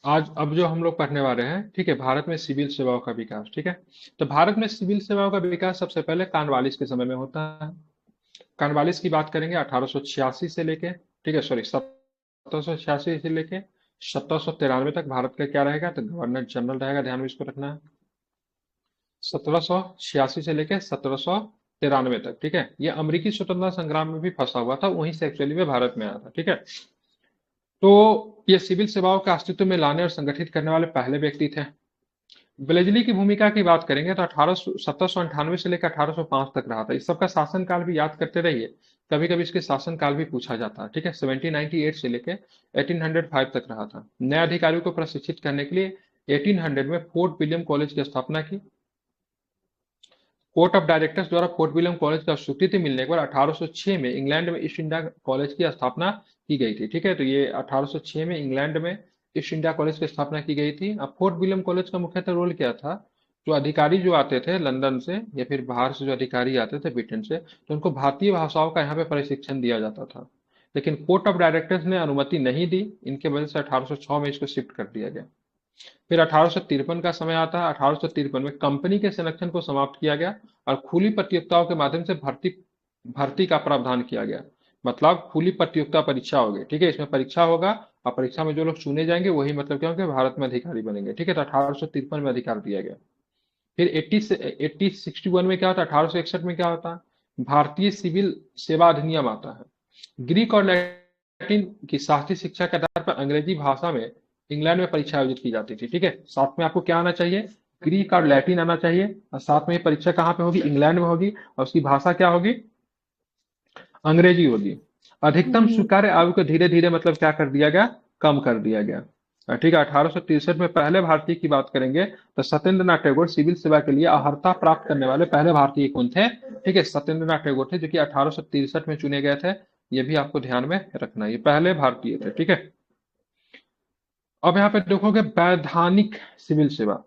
आज अब जो हम लोग पढ़ने वाले हैं, ठीक है, भारत में सिविल सेवाओं का विकास। ठीक है, तो भारत में सिविल सेवाओं का विकास सबसे पहले कार्नवालिस के समय में होता है। कार्नवालिस की बात करेंगे 1886 से लेके, ठीक है, सॉरी, 1786 से लेके 1793 तक भारत का क्या रहेगा, तो गवर्नर जनरल रहेगा, ध्यान में इसको रखना है। 1786 से लेके 1793 तक, ठीक है। ये अमेरिकी स्वतंत्रता संग्राम में भी फंसा हुआ था, वहीं से एक्चुअली में भारत में आया था, ठीक है। तो ये सिविल सेवाओं के अस्तित्व में लाने और संगठित करने वाले पहले व्यक्ति थे। ब्लेजली की भूमिका की बात करेंगे तो 1798 से लेकर 1805 तक रहा था। इस सबका शासनकाल भी याद करते रहिए, कभी कभी इसके शासनकाल भी पूछा जाता है, ठीक है। 1798 से लेकर 1805 तक रहा था। नए अधिकारियों को प्रशिक्षित करने के लिए 1800 में फोर्ट विलियम कॉलेज की स्थापना की। कोर्ट ऑफ डायरेक्टर्स द्वारा फोर्ट विलियम कॉलेज का स्वीकृति मिलने के बाद 1806 में इंग्लैंड में ईस्ट इंडिया कॉलेज की स्थापना की गई थी, ठीक है। तो ये 1806 में इंग्लैंड में ईस्ट इंडिया कॉलेज की स्थापना की गई थी। अब फोर्ट विलियम कॉलेज का मुख्यतः रोल क्या था, जो अधिकारी जो आते थे लंदन से या फिर बाहर से जो अधिकारी आते थे ब्रिटेन से, तो उनको भारतीय भाषाओं का यहाँ पे प्रशिक्षण दिया जाता था। लेकिन कोर्ट ऑफ डायरेक्टर्स ने अनुमति नहीं दी, इनके वजह से 1806 में इसको शिफ्ट कर दिया गया। फिर 1853 का समय आता है। 1853 में कंपनी के संरक्षण को समाप्त किया गया और खुली प्रतियोगिताओं के माध्यम से भर्ती भर्ती का प्रावधान किया गया। मतलब खुली प्रतियोगिता परीक्षा होगी, ठीक है, इसमें परीक्षा होगा और परीक्षा में जो लोग चुने जाएंगे वही मतलब क्या होंगे, भारत में अधिकारी बनेंगे, ठीक है। तो 1853 में अधिकार दिया गया। फिर 1861 में क्या होता है, 1861 में क्या होता है, भारतीय सिविल सेवा अधिनियम आता है। ग्रीक और लैटिन की शास्त्रीय शिक्षा के आधार पर अंग्रेजी भाषा में इंग्लैंड में परीक्षा आयोजित की जाती थी, ठीक है। साथ में आपको क्या आना चाहिए, ग्रीक और लैटिन आना चाहिए, और साथ में ये परीक्षा कहाँ पे होगी, इंग्लैंड में होगी, और उसकी भाषा क्या होगी, अंग्रेजी होगी। अधिकतम जी। स्वीकार्य आयु को धीरे धीरे मतलब क्या कर दिया गया, कम कर दिया गया। ठीक है, 1863 में पहले भारतीय की बात करेंगे तो सत्येंद्र नाथ टैगोर सिविल सेवा के लिए अर्हता प्राप्त करने वाले पहले भारतीय कौन थे, ठीक है, सत्येंद्र नाथ टैगोर थे, जो कि 1863 में चुने गए थे। ये भी आपको ध्यान में रखना है, ये पहले भारतीय थे, ठीक है। अब यहाँ पे देखोगे वैधानिक सिविल सेवा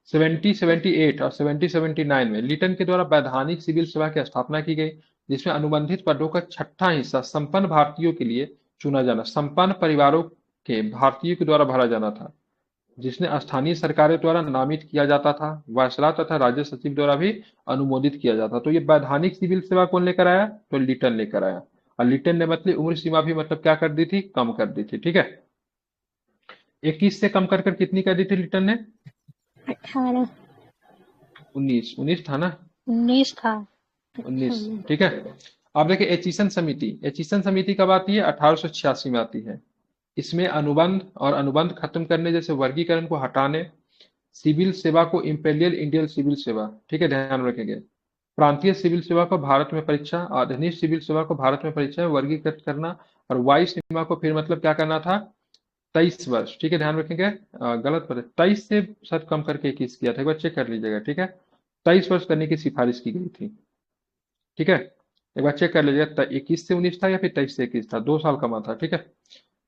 1778 और 1779 में लिटन के द्वारा वैधानिक सिविल सेवा की स्थापना की गई, जिसमें अनुबंधित पदों का छठा हिस्सा संपन्न भारतीयों के लिए चुना जाना, संपन्न परिवारों के भारतीयों के द्वारा भरा जाना था, जिसने स्थानीय सरकारों द्वारा नामित किया जाता था, वायसराय तथा राज्य सचिव द्वारा भी अनुमोदित किया जाता। तो ये वैधानिक सिविल सेवा कौन लेकर आया, तो लिटन लेकर आया। और लिटन ने मतलब उम्र सीमा भी मतलब क्या कर दी थी, कम कर दी थी, ठीक है। 21 से कम कर कर कितनी कर दी थी लिटन ने, 18। 19, 19 था ना, 19 था। 19, हम्म। ठीक है। अब देखिए एचिसन समिति, एचिसन समिति कब आती है, 1886 में आती है। इसमें अनुबंध और अनुबंध खत्म करने जैसे वर्गीकरण को हटाने, सिविल सेवा को इंपेरियल इंडियन सिविल सेवा, ठीक है, ध्यान रखेंगे, प्रांतीय सिविल सेवा को भारत में परीक्षा, आधुनिक सिविल सेवा को भारत में परीक्षा में वर्गीकृत करना, और वायु सीमा को फिर मतलब क्या करना था, 23 वर्ष, ठीक है, ध्यान रखेंगे। गलत पता, 23 से शायद कम करके 21 किया था, एक बार चेक कर लीजिएगा, ठीक है। 23 वर्ष करने की सिफारिश की गई थी, ठीक है। एक बार चेक कर लीजिएगा 21 से 19 था या फिर 23 से 21 था, 2 साल कमा था, ठीक है।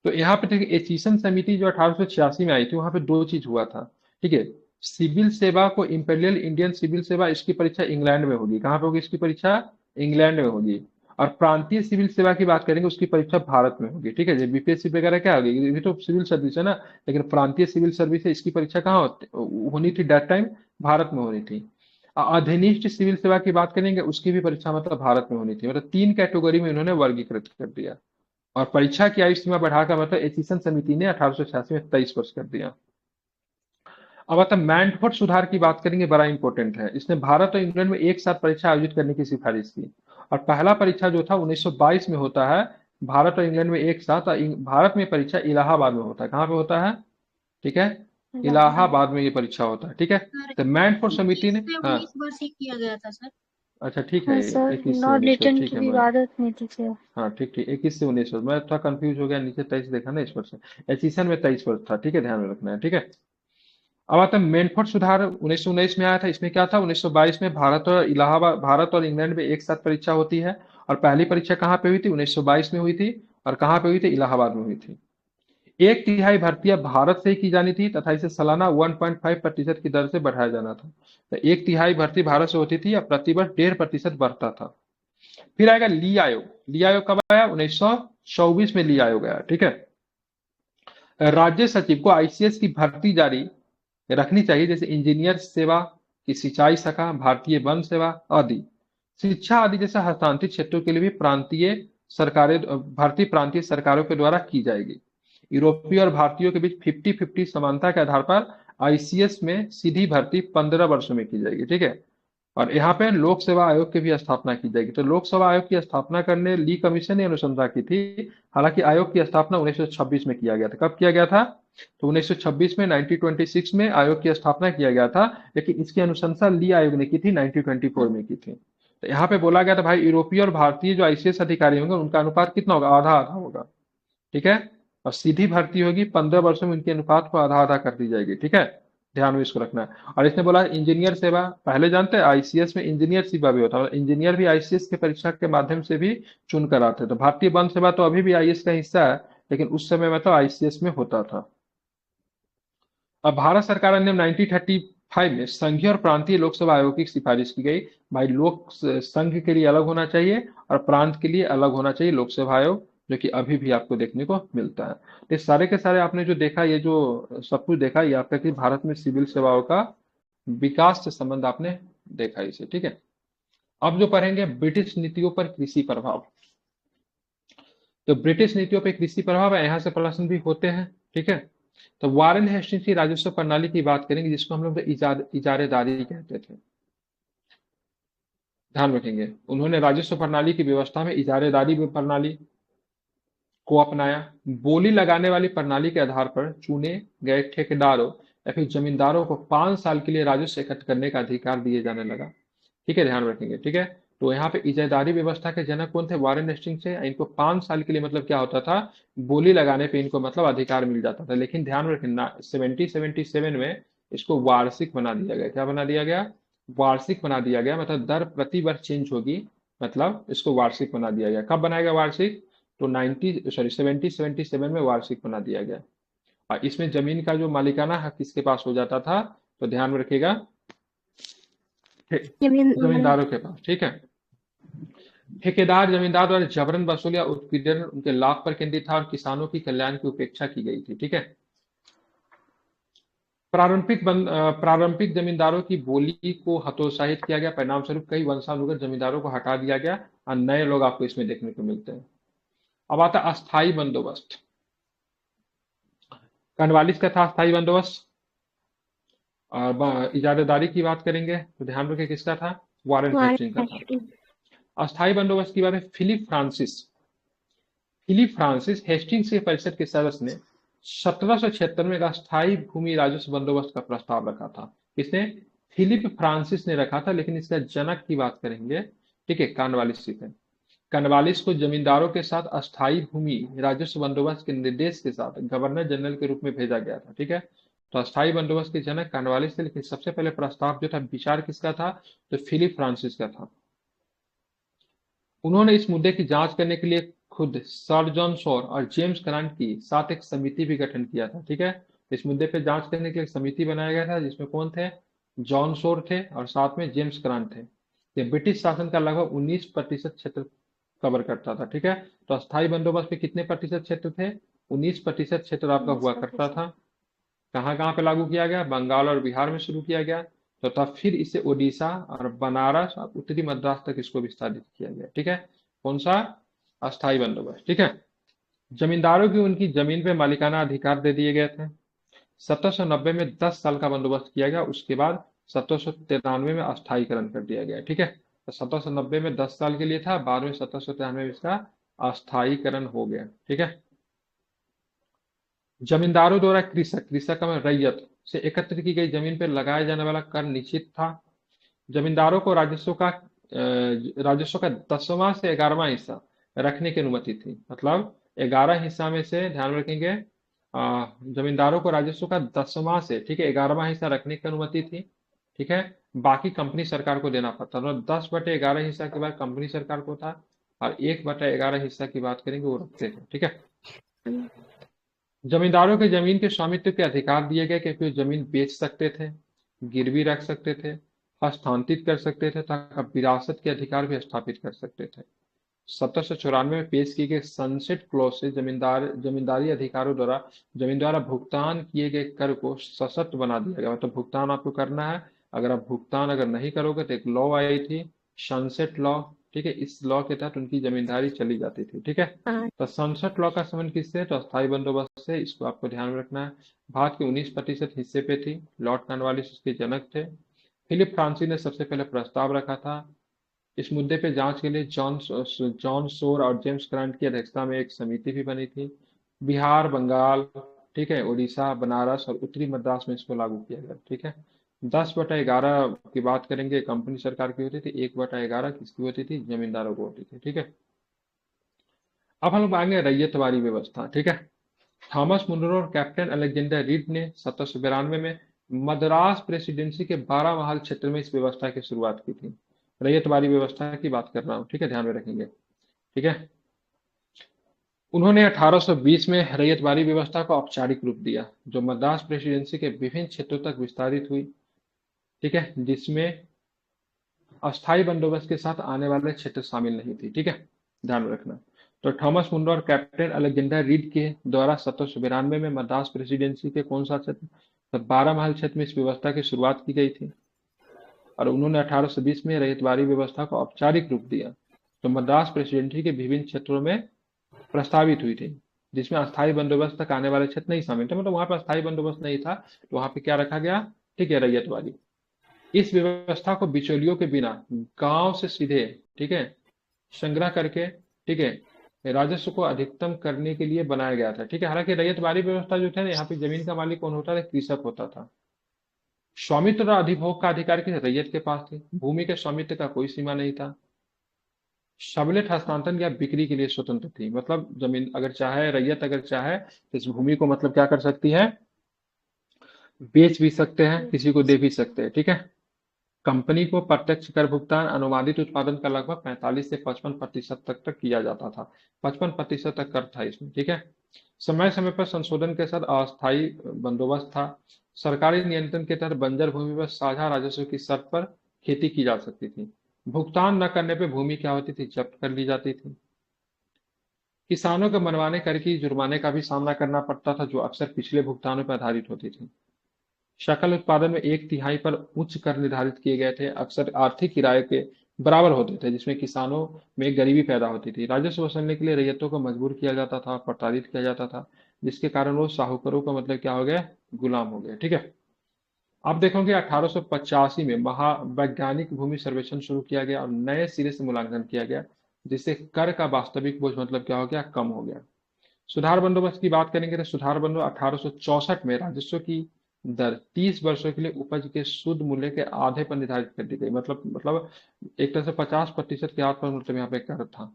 तो यहाँ पे देखिए एचिसन समिति जो 1886 में आई थी, वहां पे दो चीज हुआ था, ठीक है। सिविल सेवा को इंपेरियल इंडियन सिविल सेवा, इसकी परीक्षा इंग्लैंड में होगी, कहाँ पे होगी इसकी परीक्षा, इंग्लैंड में होगी। और प्रांतीय सिविल सेवा की बात करेंगे, उसकी परीक्षा भारत में होगी, ठीक है। जो बीपीएससी वगैरह क्या होगी, ये भी तो सिविल सर्विस है ना, लेकिन प्रांतीय सिविल सर्विस है, इसकी परीक्षा कहाँ होनी थी डेट टाइम, भारत में होनी थी। अधीनस्थ सिविल सेवा की बात करेंगे, उसकी भी परीक्षा मतलब भारत में होनी थी। मतलब तीन कैटेगरी में इन्होंने वर्गीकृत कर दिया। और परीक्षा की आयु सीमा बढ़ाकर मतलब एचिसन समिति ने 1886 में 23 वर्ष कर दिया। अब आता है मैनफोर्ड सुधार की बात करेंगे, बड़ा इंपॉर्टेंट है। इसने भारत और इंग्लैंड में एक साथ परीक्षा आयोजित करने की सिफारिश की। और पहला परीक्षा जो था 1922 में होता है, भारत और इंग्लैंड में एक साथ। और भारत में परीक्षा इलाहाबाद में होता है, कहाँ पे होता है, ठीक है, इलाहाबाद। इलाहाबाद में ये परीक्षा होता है, ठीक है। सर, तो मैनफोर्ड समिति 21 ने, से हाँ, 19 वर्ष ही किया गया था सर। अच्छा ठीक है, हाँ सर, 21 से लॉर्ड 19 वर्ष, लिटन ठीक की है, भी मैं, इबादत नहीं थी सर। हाँ ठीक ठीक, 21 से 19 वर्ष, मैं थोड़ा कंफ्यूज हो गया, नीचे 23 देखा ना इस वर्ष। एचिसन में 23 वर्ष था, ठीक है, ध्यान में रखना है, ठीक है। अब आता है मेनफोर्ड सुधार 1919 में आया था। इसमें क्या था, 1922 में भारत और इंग्लैंड में एक साथ परीक्षा होती है। और पहली परीक्षा कहाँ पे हुई थी, 1922 में हुई थी। और कहाँ पे हुई थी, इलाहाबाद में हुई थी। एक तिहाई भर्तियां भारत से ही की जानी थी तथा इसे सालाना 1.5% की दर से बढ़ाया जाना था। तो एक तिहाई भर्ती भारत से होती थी, और प्रतिवर्ष 1.5% बढ़ता था। फिर आएगा ली आयोग। ली आयोग कब आया, 1924 में ली आयोग आया, ठीक है। राज्य सचिव को आईसीएस की भर्ती जारी रखनी चाहिए, जैसे इंजीनियर सेवा की सिंचाई शाखा, भारतीय वन सेवा आदि। शिक्षा आदि जैसे हस्तांतरित क्षेत्रों के लिए भी भारतीय प्रांतीय सरकारों के द्वारा की जाएगी। यूरोपीय और भारतीयों के बीच 50-50 समानता के आधार पर आईसीएस में सीधी भर्ती 15 वर्षों में की जाएगी, ठीक है। और यहाँ पे लोक सेवा आयोग की भी स्थापना की जाएगी। तो लोक सेवा आयोग की स्थापना करने ली कमीशन ने अनुशंसा की थी। हालांकि आयोग की स्थापना 1926 में किया गया था। कब किया गया था? तो 1926 में, 1926 में आयोग की स्थापना किया गया था, लेकिन इसकी अनुशंसा ली आयोग ने की थी, 1924 में की थी। तो यहाँ पे बोला गया था भाई यूरोपीय और भारतीय जो आईसीएस अधिकारी होंगे उनका अनुपात कितना होगा? आधा आधा होगा, ठीक है। और सीधी भर्ती होगी, 15 वर्षों में उनके अनुपात को आधा आधा कर दी जाएगी, ठीक है। ध्यान में इसको रखना है। और इसने बोला इंजीनियर सेवा, पहले जानते हैं आईसीएस में इंजीनियर सेवा भी होता है, इंजीनियर भी आईसीएस की परीक्षा के माध्यम से भी चुन कर आते। तो भारतीय वन सेवा तो अभी भी आईएएस का हिस्सा है, लेकिन उस समय मतलब आईसीएस में होता था। अब भारत सरकार ने 1935 में संघीय और प्रांतीय लोक सेवा आयोग की सिफारिश की गई। भाई लोक संघ के लिए अलग होना चाहिए और प्रांत के लिए अलग होना चाहिए लोक सेवा आयोग, जो कि अभी भी आपको देखने को मिलता है। ये सारे के सारे आपने जो देखा, ये जो सब कुछ देखा, ये आपका कि भारत में सिविल सेवाओं का विकास से संबंध आपने देखा इसे, ठीक है। अब जो पढ़ेंगे ब्रिटिश नीतियों पर कृषि प्रभाव। तो ब्रिटिश नीतियों पर कृषि प्रभाव है, यहाँ से प्रश्न भी होते हैं, ठीक है। तो वारेन हेस्टिंग्स की राजस्व प्रणाली की बात करेंगे, जिसको हम लोग इजारेदारी कहते थे। ध्यान रखेंगे, उन्होंने राजस्व प्रणाली की व्यवस्था में इजारेदारी प्रणाली को अपनाया। बोली लगाने वाली प्रणाली के आधार पर चुने गए ठेकेदारों या फिर जमींदारों को 5 साल के लिए राजस्व एकत्र करने का अधिकार दिए जाने लगा, ठीक है। ध्यान रखेंगे, ठीक है। तो यहाँ पे इजारेदारी व्यवस्था के जनक कौन थे? वारेन हेस्टिंग्स से। इनको 5 साल के लिए मतलब क्या होता था? बोली लगाने पे इनको मतलब अधिकार मिल जाता था। लेकिन ध्यान रखना 1777 में इसको वार्षिक बना दिया गया। क्या बना दिया गया? वार्षिक बना दिया गया, मतलब दर प्रति वर्ष चेंज होगी, मतलब इसको वार्षिक बना दिया गया। कब बनाएगा वार्षिक? तो 1777 में वार्षिक बना दिया गया। और इसमें जमीन का जो मालिकाना हक किसके पास हो जाता था? तो ध्यान में रखिएगा, जमींदारों के पास, ठीक है। ठेकेदार जमींदार द्वारा जबरन वसूली या उत्पीड़न उनके लाभ पर केंद्रित था और किसानों की कल्याण की उपेक्षा की गई थी, ठीक है। प्रारंभिक जमींदारों की बोली को हतोत्साहित किया गया। परिणाम स्वरूप कई वंशानुगत जमींदारों को हटा दिया गया और नए लोग आपको इसमें देखने को मिलते हैं। अब आता अस्थाई बंदोबस्त। कार्नवालिस का था अस्थाई बंदोबस्त। और इजारादारी की बात करेंगे तो ध्यान रखें किसका था? वारेन हेस्टिंग का था। अस्थाई बंदोबस्त की बात है फिलिप फ्रांसिस हेस्टिंग्स के परिषद के सदस्य ने 1776 में एक अस्थाई भूमि राजस्व बंदोबस्त का प्रस्ताव रखा था। किसने? फिलिप फ्रांसिस ने रखा था, लेकिन इसका जनक की बात करेंगे, ठीक है, कार्नवालिस जी थे। कार्नवालिस को जमींदारों के साथ अस्थाई भूमि राजस्व बंदोबस्त के निर्देश के साथ गवर्नर जनरल के रूप में भेजा गया था, ठीक है। तो अस्थाई बंदोबस्त के जनक कार्नवालिस थे, लेकिन सबसे पहले प्रस्ताव जो था, विचार किसका था? तो फिलिप फ्रांसिस का था। उन्होंने इस मुद्दे की जांच करने के लिए खुद सर जॉन शोर और जेम्स ग्रांट की साथ एक समिति भी गठन किया था, ठीक है। इस मुद्दे पे जांच करने के लिए एक समिति बनाया गया था, जिसमें कौन थे? जॉन शोर थे और साथ में जेम्स ग्रांट थे। ये ब्रिटिश शासन का लगभग 19% क्षेत्र कवर करता था, ठीक है। तो अस्थाई बंदोबस्त पे कितने प्रतिशत क्षेत्र थे? 19% क्षेत्र आपका हुआ करता था। कहाँ कहाँ पे लागू किया गया? बंगाल और बिहार में शुरू किया गया, तो तब फिर इसे उड़ीसा और बनारस और उत्तरी मद्रास तक इसको विस्तारित किया गया, ठीक है। कौन सा? अस्थाई बंदोबस्त, ठीक है। जमींदारों की उनकी जमीन पे मालिकाना अधिकार दे दिए गए थे। 1790 में 10 साल का बंदोबस्त किया गया, उसके बाद 1793 में अस्थायीकरण कर दिया गया, ठीक है। तो 1790 में 10 साल के लिए था, बाद में 1793 में इसका अस्थायीकरण हो गया, ठीक है। जमींदारों द्वारा कृषक का मतलब रैयत से एकत्र की गई जमीन पर लगाया जाने वाला कर निश्चित था। जमींदारों को राजस्व का 10वां से 11वां हिस्सा रखने की अनुमति थी। मतलब 11 हिस्सा में से, ध्यान रखेंगे, जमींदारों को राजस्व का 10वां से, ठीक है, 11वां हिस्सा रखने की अनुमति थी, ठीक है। बाकी कंपनी सरकार को देना पड़ता, मतलब 10/11 हिस्सा के बाद कंपनी सरकार को था, और 1/11 हिस्सा की बात करेंगे वो रखते थे, ठीक है। जमींदारों के जमीन के स्वामित्व के अधिकार दिए गए, क्योंकि वो जमीन बेच सकते थे, गिरवी रख सकते थे, हस्तांतरित कर सकते थे, तथा विरासत के अधिकार भी स्थापित कर सकते थे। 1794 में पेश की गई सनसेट क्लॉज से जमींदारी अधिकारों द्वारा जमीन द्वारा भुगतान किए गए कर को सशर्त बना दिया गया। मतलब भुगतान आपको करना है, अगर आप भुगतान अगर नहीं करोगे तो एक लॉ आई थी, सनसेट लॉ। ठीक है, इस लॉ के तहत उनकी जमींदारी चली जाती थी। ठीक है, हाँ। तो सनसेट लॉ का संबंध किससे? तो अस्थायी बंदोबस्त से। इसको आपको ध्यान में रखना है। भारत के 19% हिस्से पे थी। लॉर्ड कॉर्नवालिस इसके जनक थे। फिलिप फ्रांसी ने सबसे पहले प्रस्ताव रखा था। इस मुद्दे पे जांच के लिए जॉन शोर और जेम्स ग्रांट की अध्यक्षता में एक समिति भी बनी थी। बिहार, बंगाल, ठीक है, उड़ीसा, बनारस और उत्तरी मद्रास में इसको लागू किया गया। ठीक है, 10/11 की बात करेंगे, कंपनी सरकार की होती थी। 1/11 किसकी होती थी? जमींदारों को होती थी। ठीक है, अब हम लोग आएंगे रैयतवाड़ी व्यवस्था। ठीक है, थॉमस मुनरो और कैप्टन अलेक्जेंडर रीड ने 1792 में मद्रास प्रेसिडेंसी के 12 महल क्षेत्र में इस व्यवस्था की शुरुआत की थी। रैयतवाड़ी व्यवस्था की बात कर रहा हूँ। ठीक है, ध्यान में रखेंगे। ठीक है, उन्होंने 1820 में रैयतवाड़ी व्यवस्था को औपचारिक रूप दिया, जो मद्रास प्रेसिडेंसी के विभिन्न क्षेत्रों तक विस्तारित हुई। ठीक है, जिसमें अस्थायी बंदोबस्त के साथ आने वाले क्षेत्र शामिल नहीं थे। ठीक है, ध्यान में रखना। तो थॉमस मुंडो और कैप्टन अलेक्जेंडर रीड के द्वारा 1792 में मद्रास प्रेसिडेंसी के कौन सा क्षेत्र? तो 12 महल क्षेत्र में इस व्यवस्था की शुरुआत की गई थी, और उन्होंने 1820 में रैयतवाड़ी व्यवस्था को औपचारिक रूप दिया, तो मद्रास प्रेसिडेंसी के विभिन्न क्षेत्रों में प्रस्तावित हुई थी, जिसमें अस्थायी बंदोबस्त तक आने वाले क्षेत्र नहीं शामिल थे। मतलब वहां पर अस्थायी बंदोबस्त नहीं था, तो वहां पे क्या रखा गया? ठीक है, रैयतवाड़ी। इस व्यवस्था को बिचौलियों के बिना गांव से सीधे, ठीक है, संग्रह करके, ठीक है, राजस्व को अधिकतम करने के लिए बनाया गया था। ठीक है, हालांकि रैयतवाड़ी व्यवस्था जो था ना, यहाँ पे जमीन का मालिक कौन होता था? कृषक होता था। स्वामित्व और अधिभोग का अधिकार किस रैयत के पास थे। भूमि के स्वामित्व का कोई सीमा नहीं था। सबलेट हस्तांतरण या बिक्री के लिए स्वतंत्र थी। मतलब जमीन अगर चाहे, रैयत अगर चाहे तो इस भूमि को मतलब क्या कर सकती है? बेच भी सकते हैं, किसी को दे भी सकते हैं। ठीक है, कंपनी को प्रत्यक्ष कर भुगतान अनुमानित उत्पादन का लगभग 45 से 55% तक किया जाता था। 55% तक कर था इसमें। ठीक है, समय समय पर संशोधन के साथ अस्थायी बंदोबस्त था। सरकारी नियंत्रण के तहत बंजर भूमि पर साझा राजस्व की शर्त पर खेती की जा सकती थी। भुगतान न करने पर भूमि क्या होती थी? जब्त कर ली जाती थी। किसानों को मनमाने कर की जुर्माने का भी सामना करना पड़ता था, जो अक्सर पिछले भुगतानों पर आधारित होती थी। शकल उत्पादन में 1/3 पर उच्च कर निर्धारित किए गए थे, अक्सर आर्थिक किराए के बराबर होते थे, जिसमें किसानों में गरीबी पैदा होती थी। राजस्व वसूलने के लिए रैयतों को मजबूर किया जाता था, प्रताड़ित किया जाता था, जिसके कारण वो साहूकारों का मतलब क्या हो गया? गुलाम हो गए। ठीक है, आप देखोगे 1885 में महावैज्ञानिक भूमि सर्वेक्षण शुरू किया गया और नए सिरे से मूल्यांकन किया गया, जिससे कर का वास्तविक बोझ मतलब क्या हो गया? कम हो गया। सुधार बंदोबस्त की बात करेंगे तो सुधार बंदोबस्त 1864 में राजस्व की दर 30 वर्षों के लिए उपज के शुद्ध मूल्य के आधे पर निर्धारित कर दी गई। मतलब एक तरह से 50% के आसपास मतलब यहाँ पे कर था।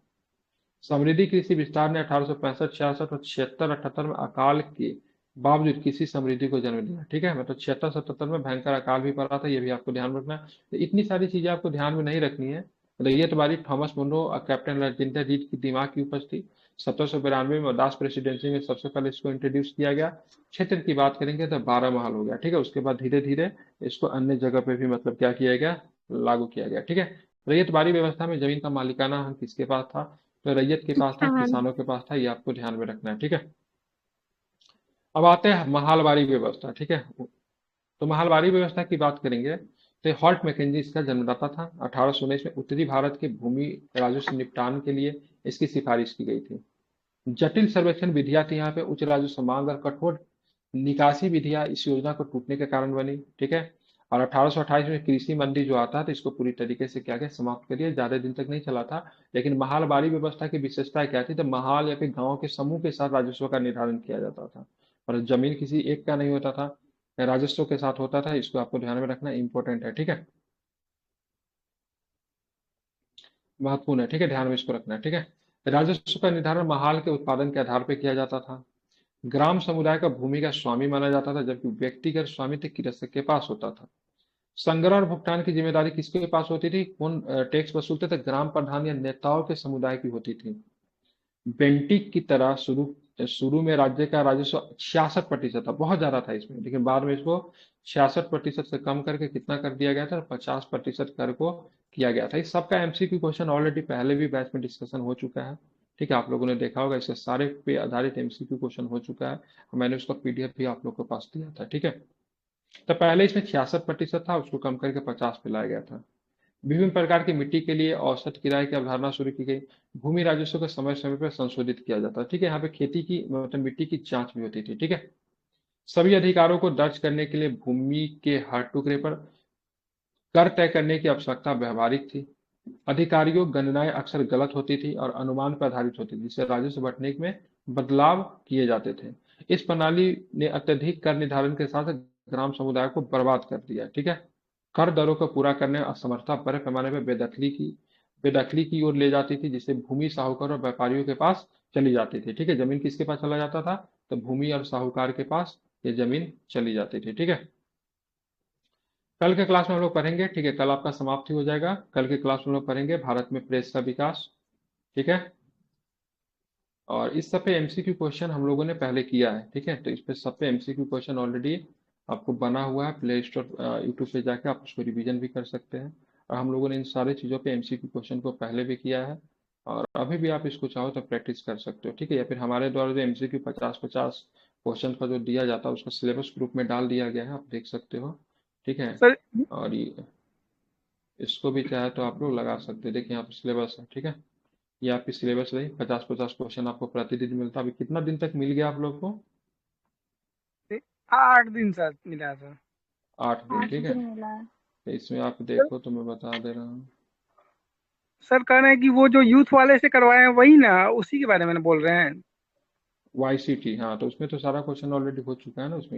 समृद्धि कृषि विस्तार ने 1865, 66 और 76, 78 में अकाल के बावजूद किसी समृद्धि को जन्म दिया। ठीक है, मतलब 76, 77 में भयंकर अकाल भी पड़ा था, ये भी आपको ध्यान रखना है। तो इतनी सारी चीजें आपको ध्यान में नहीं रखनी है। रैयत वाली थॉमस मुनरो और कैप्टन अलेक्जेंडर रीड की दिमाग की उपज थी। 1792 में मद्रास प्रेसिडेंसी में सबसे पहले इसको इंट्रोड्यूस किया गया। क्षेत्र की बात करेंगे तो 12 महल हो गया। ठीक है, उसके बाद धीरे धीरे इसको अन्य जगह पे भी मतलब क्या किया गया? लागू किया गया। ठीक है, रैयतवाड़ी व्यवस्था में जमीन का मालिकाना हक किसके पास था? तो रैयत के पास था, किसान। किसानों के पास था। ये आपको ध्यान में रखना है। ठीक है, अब आते हैं महलवाड़ी व्यवस्था। ठीक है, तो महलवाड़ी व्यवस्था की बात करेंगे तो हॉल्ट मैकेंजी इसका जन्मदाता था। 1819 में उत्तरी भारत के भूमि राजस्व निपटान के लिए इसकी सिफारिश की गई थी। जटिल सर्वेक्षण विधियां थी यहाँ पे, उच्च राजस्व मांग और कठोर निकासी विधियां इस योजना को टूटने के कारण बनी। ठीक है, और 1828 में कृषि मंडी जो आता है तो इसको पूरी तरीके से क्या क्या समाप्त करिए, ज्यादा दिन तक नहीं चला था। लेकिन महालवाड़ी व्यवस्था की विशेषता क्या थी? तो महाल या फिर गांव के समूह के साथ राजस्व का निर्धारण किया जाता था, और जमीन किसी एक का नहीं होता था, राजस्व के साथ होता था। इसको आपको ध्यान में रखना इंपॉर्टेंट है। ठीक है, महत्वपूर्ण है। ठीक है, ध्यान में इसको रखना है। ठीक है, राजस्व का निर्धारण महाल के उत्पादन के आधार पर किया जाता था। ग्राम समुदाय का भूमि का स्वामी माना जाता था, जबकि व्यक्तिगत स्वामित्व कृषक के पास होता था। संग्रह और भुगतान की जिम्मेदारी किसके पास होती थी? कौन टैक्स वसूलते थे? ग्राम प्रधान या नेताओं के समुदाय की होती थी। बेंटिक की तरह शुरू शुरू में राज्य का राजस्व 66% था, बहुत ज्यादा था इसमें, लेकिन बाद में इसको 66% से कम करके कितना कर दिया गया था, 50% कर को किया गया था। इस सबका एमसीक्यू क्वेश्चन ऑलरेडी पहले भी बैच में डिस्कशन हो चुका है। ठीक है, आप लोगों ने देखा होगा, इससे सारे पे आधारित एमसीक्यू क्वेश्चन हो चुका है। मैंने उसका पीडीएफ भी आप लोग को पास दिया था। ठीक है, तो पहले इसमें 66% था, उसको कम करके 50 पे लाया गया था। विभिन्न प्रकार की मिट्टी के लिए औसत किराए की अवधारणा शुरू की गई। भूमि राजस्व को समय समय पर संशोधित किया जाता है। ठीक है, यहाँ पे खेती की मतलब मिट्टी की जांच भी होती थी। ठीक है, सभी अधिकारों को दर्ज करने के लिए भूमि के हर टुकड़े पर कर तय करने की आवश्यकता व्यवहारिक थी। अधिकारियों गणनाएं अक्सर गलत होती थी और अनुमान पर आधारित होती थी, जिससे राजस्व बंटने में बदलाव किए जाते थे। इस प्रणाली ने अत्यधिक कर निर्धारण के साथ ग्राम समुदाय को बर्बाद कर दिया। ठीक है, कर दरों को पूरा करने में असमर्थता बड़े पैमाने पर बेदखली की ओर ले जाती थी, जिससे भूमि साहूकार और व्यापारियों के पास चली जाती थी। ठीक है, जमीन किसके पास चला जाता था, तो भूमि और साहूकार के पास ये जमीन चली जाती थी। ठीक है, कल के क्लास में हम लोग पढ़ेंगे। ठीक है, कल आपका समाप्ति हो जाएगा। कल के क्लास में हम लोग पढ़ेंगे भारत में प्रेस का विकास। ठीक है, और इस सब पे एमसीक्यू क्वेश्चन हम लोगों ने पहले किया है। ठीक है, तो इस पे सब पे एमसीक्यू क्वेश्चन ऑलरेडी आपको बना हुआ है, प्ले स्टोर यूट्यूब पे जाके आप उसको रिवीजन भी कर सकते हैं। और हम लोगों ने इन सारे चीज़ों पे एमसीक्यू क्वेश्चन को पहले भी किया है, और अभी भी आप इसको चाहो तो प्रैक्टिस कर सकते हो। ठीक है, या फिर हमारे द्वारा जो एमसीक्यू 50-50 क्वेश्चन का जो दिया जाता है उसका सिलेबस ग्रुप में डाल दिया गया है, आप देख सकते हो। ठीक है, सर और इसको भी चाहे तो आप लोग लगा सकते हैं। देखिए यहाँ पे सिलेबस है। ठीक है, ये आपकी सिलेबस रही, 50-50 क्वेश्चन आपको प्रतिदिन मिलता है। अभी कितना दिन तक मिल गया आप लोग को, 8 दिन सर मिला सर। 8 दिन। आठ ठीक है, दिन मिला है। तो इसमें आप सर देखो तो मैं बता दे रहा हूँ। सर कह रहे हैं कि वो जो यूथ वाले से करवाए हैं वही ना, उसी के बारे में बोल रहे हैं। वाईसीटी, हाँ, तो उसमें तो सारा क्वेश्चन ऑलरेडी हो चुका है ना उसमें।